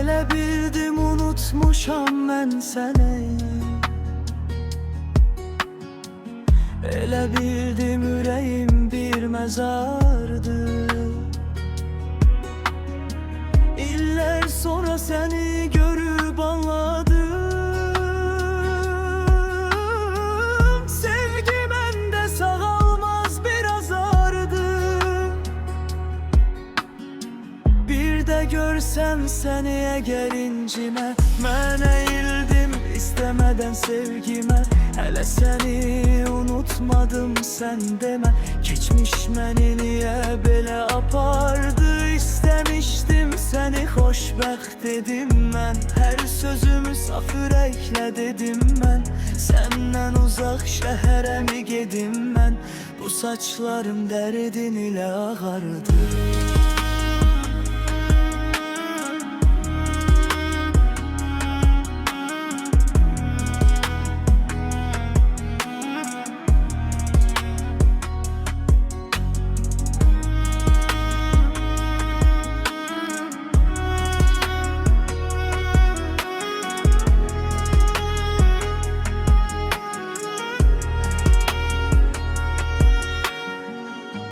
Elə bildim unutmuşam mən səni, elə bildim ürəyim bir məzardır. İllər sonra səni görüb anladım, sevgi məndə sağalmaz bir azardır. Bir də görsəm səni əgər incimə, mən əyildim istəmədən sevgimə. Hələ səni unutmadım sən demə, keçmiş məni niyə belə apardı? İstəmişdim səni xoşbəxt dedim mən, hər sözümü saf ürəklə dedim mən. Səndən uzaq şəhərə mi gedim mən? Bu saçlarım dərdin ilə ağardı.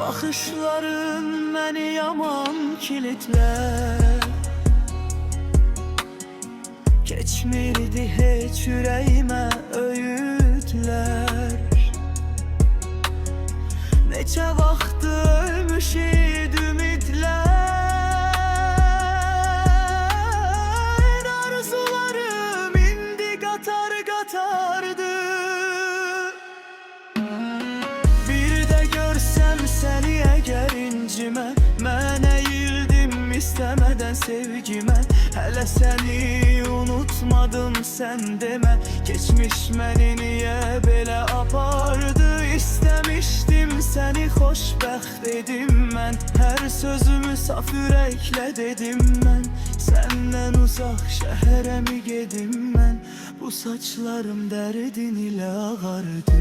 Baxışların məni yaman kilitlər, keçmirdi heç ürəyimə öyüdlər. Neçə vaxtı ölmüş idi ümidlər, arzularım indi qatar qatardı. Səni əgər incimə, mən əyildim istəmədən sevgimə. Hələ səni unutmadım sən demə, keçmiş məni niyə belə apardı? İstəmişdim səni xoşbəxt edim mən, hər sözümü saf ürəklə dedim mən. Səndən uzaq şəhərə mi gedim mən? Bu saçlarım dərdin ilə ağardı.